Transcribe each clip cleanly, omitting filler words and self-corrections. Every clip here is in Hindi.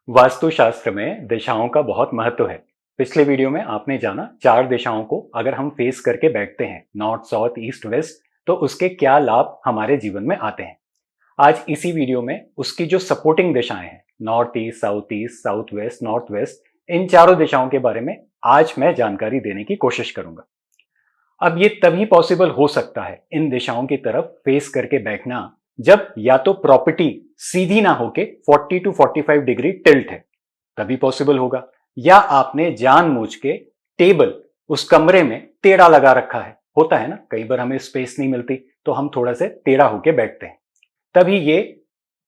वास्तुशास्त्र में दिशाओं का बहुत महत्व है। पिछले वीडियो में आपने जाना 4 दिशाओं को अगर हम फेस करके बैठते हैं, नॉर्थ, साउथ, ईस्ट, वेस्ट, तो उसके क्या लाभ हमारे जीवन में आते हैं। आज इसी वीडियो में उसकी जो सपोर्टिंग दिशाएं हैं, north east, south west, north west, इन चारों दिशाओं के बारे में आज मैं जानकारी देने की कोशिश करूंगा। अब ये तभी पॉसिबल हो सकता है इन दिशाओं की तरफ फेस करके बैठना, जब या तो प्रॉपर्टी सीधी ना होके 40 टू 45 डिग्री टिल्ट है, तभी पॉसिबल होगा, या आपने जानबूझ के टेबल उस कमरे में टेढ़ा लगा रखा है। होता है ना, कई बार हमें स्पेस नहीं मिलती तो हम थोड़ा से टेढ़ा होके बैठते हैं, तभी ये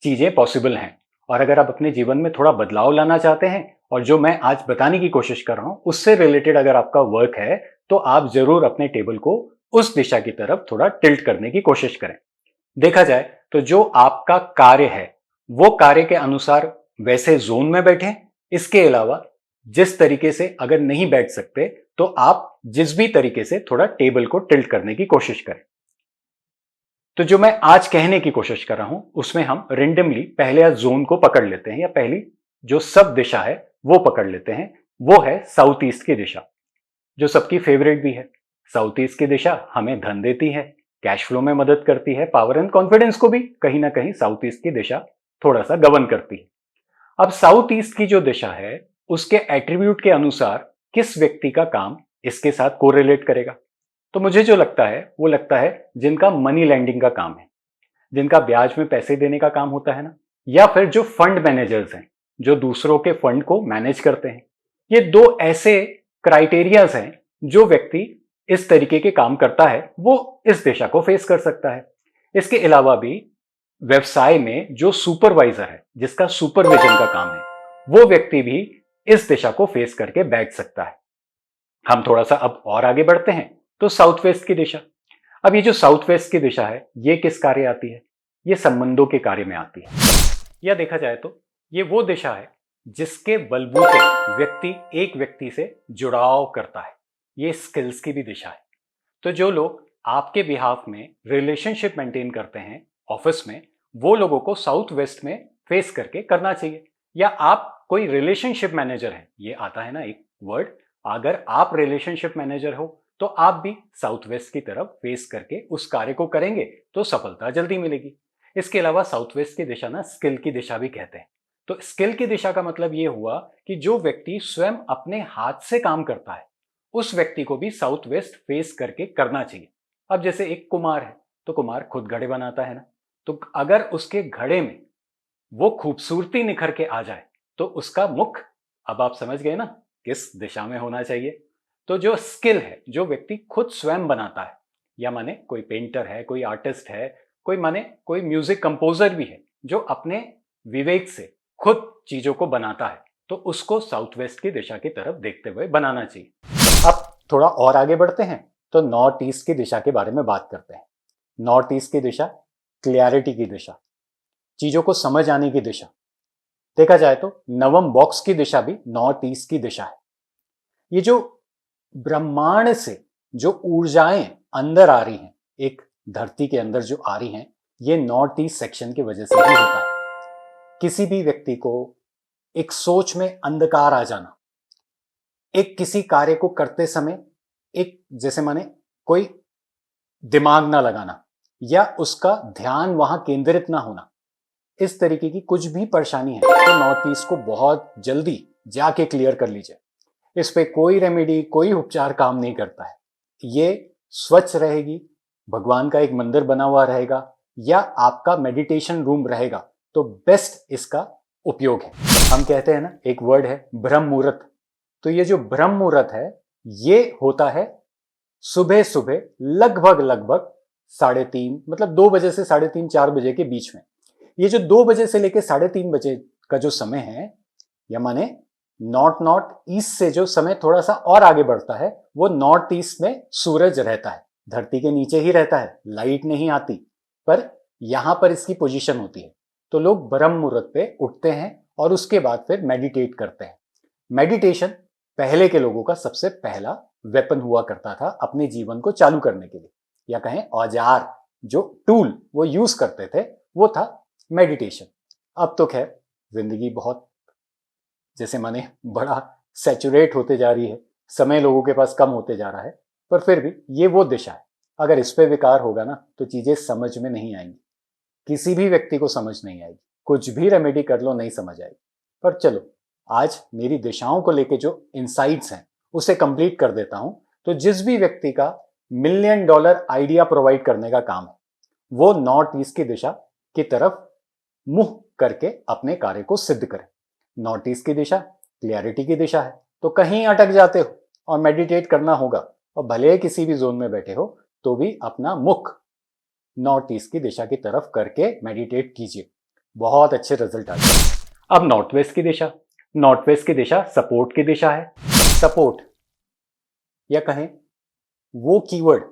चीजें पॉसिबल हैं। और अगर आप अपने जीवन में थोड़ा बदलाव लाना चाहते हैं और जो मैं आज बताने की कोशिश कर रहा हूं उससे रिलेटेड अगर आपका वर्क है, तो आप जरूर अपने टेबल को उस दिशा की तरफ थोड़ा टिल्ट करने की कोशिश करें। देखा जाए तो जो आपका कार्य है वो कार्य के अनुसार वैसे जोन में बैठे। इसके अलावा जिस तरीके से अगर नहीं बैठ सकते तो आप जिस भी तरीके से थोड़ा टेबल को टिल्ट करने की कोशिश करें। तो जो मैं आज कहने की कोशिश कर रहा हूं उसमें हम रेंडमली पहले जोन को पकड़ लेते हैं, या पहली जो सब दिशा है वो पकड़ लेते हैं। वो है साउथ ईस्ट की दिशा, जो सबकी फेवरेट भी है। साउथ ईस्ट की दिशा हमें धन देती है, कैश फ्लो में मदद करती है, पावर एंड कॉन्फिडेंस को भी कहीं ना कहीं साउथ ईस्ट की दिशा थोड़ा सा गवर्न करती है। अब साउथ ईस्ट की जो दिशा है उसके एट्रीब्यूट के अनुसार किस व्यक्ति का काम इसके साथ कोरिलेट करेगा। तो मुझे जो लगता है वो लगता है जिनका मनी लैंडिंग का काम है, जिनका ब्याज में पैसे देने का काम होता है ना, या फिर जो फंड मैनेजर्स हैं, जो दूसरों के फंड को मैनेज करते हैं। ये दो ऐसे क्राइटेरियाज हैं, जो व्यक्ति इस तरीके के काम करता है वो इस दिशा को फेस कर सकता है। इसके अलावा भी व्यवसाय में जो सुपरवाइजर है, जिसका सुपरविजन का काम है, वो व्यक्ति भी इस दिशा को फेस करके बैठ सकता है। हम थोड़ा सा अब और आगे बढ़ते हैं तो साउथ वेस्ट की दिशा। अब ये जो साउथ वेस्ट की दिशा है ये किस कार्य आती है? ये संबंधों के कार्य में आती है। या देखा जाए तो ये वो दिशा है जिसके बलबूते व्यक्ति एक व्यक्ति से जुड़ाव करता है। ये स्किल्स की भी दिशा है। तो जो लोग आपके बिहाफ में रिलेशनशिप मेंटेन करते हैं ऑफिस में, वो लोगों को साउथ वेस्ट में फेस करके करना चाहिए। या आप कोई रिलेशनशिप मैनेजर हैं, ये आता है ना एक वर्ड, अगर आप रिलेशनशिप मैनेजर हो तो आप भी साउथ वेस्ट की तरफ फेस करके उस कार्य को करेंगे तो सफलता जल्दी मिलेगी। इसके अलावा साउथ वेस्ट की दिशा ना स्किल की दिशा भी कहते हैं। तो स्किल की दिशा का मतलब ये हुआ कि जो व्यक्ति स्वयं अपने हाथ से काम करता है उस व्यक्ति को भी साउथ वेस्ट फेस करके करना चाहिए। अब जैसे एक कुम्हार है तो कुम्हार खुद घड़े बनाता है ना, तो अगर उसके घड़े में वो खूबसूरती निखर के आ जाए तो उसका मुख, अब आप समझ गए ना, किस दिशा में होना चाहिए। तो जो स्किल है जो व्यक्ति खुद स्वयं बनाता है, या माने कोई पेंटर है, कोई आर्टिस्ट है, कोई माने कोई म्यूजिक कंपोजर भी है जो अपने विवेक से खुद चीजों को बनाता है, तो उसको साउथ वेस्ट की दिशा की तरफ देखते हुए बनाना चाहिए। अब थोड़ा और आगे बढ़ते हैं तो नॉर्थ ईस्ट की दिशा के बारे में बात करते हैं। नॉर्थ ईस्ट की दिशा क्लियरिटी की दिशा, चीजों को समझ आने की दिशा। देखा जाए तो नवम बॉक्स की दिशा भी नॉर्थ ईस्ट की दिशा है। ये जो ब्रह्मांड से जो ऊर्जाएं अंदर आ रही हैं, एक धरती के अंदर जो आ रही हैं, ये नॉर्थ ईस्ट सेक्शन की वजह से ही होता है। किसी भी व्यक्ति को एक सोच में अंधकार आ जाना, एक किसी कार्य को करते समय एक जैसे माने कोई दिमाग ना लगाना, या उसका ध्यान वहां केंद्रित ना होना, इस तरीके की कुछ भी परेशानी है तो नॉर्थ ईस्ट को बहुत जल्दी जाके क्लियर कर लीजिए। इस पे कोई रेमेडी, कोई उपचार काम नहीं करता है। ये स्वच्छ रहेगी, भगवान का एक मंदिर बना हुआ रहेगा, या आपका मेडिटेशन रूम रहेगा, तो बेस्ट इसका उपयोग है। हम कहते हैं ना एक वर्ड है ब्रह्म मुहूर्त, तो ये जो ब्रह्म मुहूर्त है ये होता है सुबह सुबह लगभग लगभग 3:30, मतलब 2 बजे से 3:30 4 बजे के बीच में। ये जो 2 बजे से लेकर 3:30 बजे का जो समय है, या माने नॉर्थ नॉर्थ ईस्ट से जो समय थोड़ा सा और आगे बढ़ता है, वो नॉर्थ ईस्ट में सूरज रहता है, धरती के नीचे ही रहता है, लाइट नहीं आती, पर यहां पर इसकी पोजीशन होती है। तो लोग ब्रह्म मुहूर्त पे उठते हैं और उसके बाद फिर मेडिटेट करते हैं। मेडिटेशन पहले के लोगों का सबसे पहला वेपन हुआ करता था अपने जीवन को चालू करने के लिए, या कहें औजार, जो टूल वो यूज करते थे वो था मेडिटेशन। अब तो खैर जिंदगी बहुत जैसे माने बड़ा सैचुरेट होते जा रही है, समय लोगों के पास कम होते जा रहा है, पर फिर भी ये वो दिशा है। अगर इस पे विकार होगा ना तो चीजें समझ में नहीं आएंगी, किसी भी व्यक्ति को समझ नहीं आएगी, कुछ भी रेमेडी कर लो नहीं समझ आएगी। पर चलो, आज मेरी दिशाओं को लेके जो इंसाइट्स हैं उसे कंप्लीट कर देता हूं। तो जिस भी व्यक्ति का $1,000,000 आइडिया प्रोवाइड करने का काम है, वो नॉर्थ ईस्ट की दिशा की तरफ मुंह करके अपने कार्य को सिद्ध करें। नॉर्थ ईस्ट की दिशा क्लियरिटी की दिशा है, तो कहीं अटक जाते हो और मेडिटेट करना होगा, और भले किसी भी जोन में बैठे हो तो भी अपना मुख नॉर्थ ईस्ट की दिशा की तरफ करके मेडिटेट कीजिए, बहुत अच्छे रिजल्ट आते हैं। अब नॉर्थ वेस्ट की दिशा, नॉर्थ वेस्ट की दिशा सपोर्ट की दिशा है। सपोर्ट या कहें वो कीवर्ड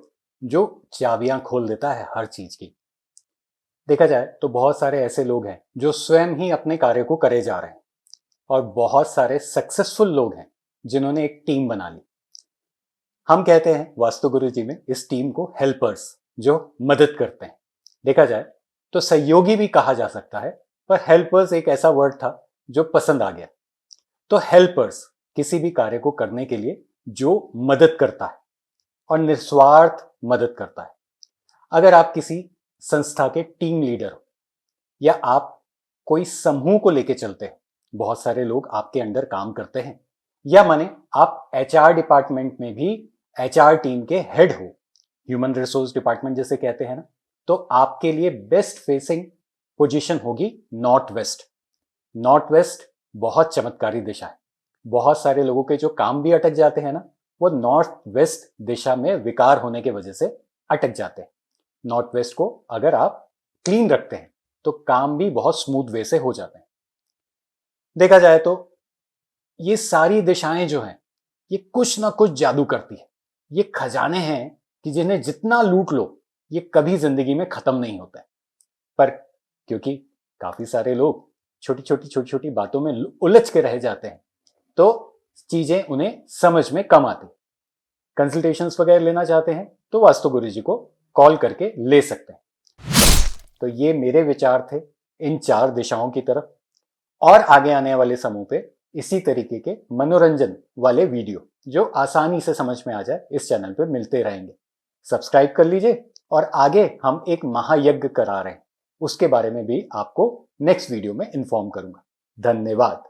जो चाबियां खोल देता है हर चीज की। देखा जाए तो बहुत सारे ऐसे लोग हैं जो स्वयं ही अपने कार्य को करे जा रहे हैं, और बहुत सारे सक्सेसफुल लोग हैं जिन्होंने एक टीम बना ली। हम कहते हैं वास्तु गुरु जी में इस टीम को हेल्पर्स, जो मदद करते हैं। देखा जाए तो सहयोगी भी कहा जा सकता है, पर हेल्पर्स एक ऐसा वर्ड था जो पसंद आ गया। तो हेल्पर्स किसी भी कार्य को करने के लिए जो मदद करता है और निस्वार्थ मदद करता है। अगर आप किसी संस्था के टीम लीडर हो या आप कोई समूह को लेके चलते हैं, बहुत सारे लोग आपके अंडर काम करते हैं, या माने आप एचआर डिपार्टमेंट में भी एचआर टीम के हेड हो, ह्यूमन रिसोर्स डिपार्टमेंट जैसे कहते हैं ना, तो आपके लिए बेस्ट फेसिंग पोजीशन होगी नॉर्थ वेस्ट। नॉर्थ वेस्ट बहुत चमत्कारी दिशा है। बहुत सारे लोगों के जो काम भी अटक जाते हैं ना, वो नॉर्थ वेस्ट दिशा में विकार होने की वजह से अटक जाते हैं। नॉर्थ वेस्ट को अगर आप क्लीन रखते हैं तो काम भी बहुत स्मूथ वे से हो जाते हैं। देखा जाए तो ये सारी दिशाएं जो हैं, ये कुछ ना कुछ जादू करती है। ये खजाने हैं कि जिन्हें जितना लूट लो ये कभी जिंदगी में खत्म नहीं होता है। पर क्योंकि काफी सारे लोग छोटी छोटी बातों में उलझ के रह जाते हैं, तो चीजें उन्हें समझ में कम आती। कंसल्टेशंस वगैरह लेना चाहते हैं तो वास्तु गुरु जी को कॉल करके ले सकते हैं। तो ये मेरे विचार थे इन 4 दिशाओं की तरफ, और आगे आने वाले समूह पे इसी तरीके के मनोरंजन वाले वीडियो जो आसानी से समझ में आ जाए इस चैनल पे मिलते रहेंगे। सब्सक्राइब कर लीजिए, और आगे हम एक महायज्ञ करा रहे हैं, उसके बारे में भी आपको नेक्स्ट वीडियो में इन्फॉर्म करूंगा। धन्यवाद।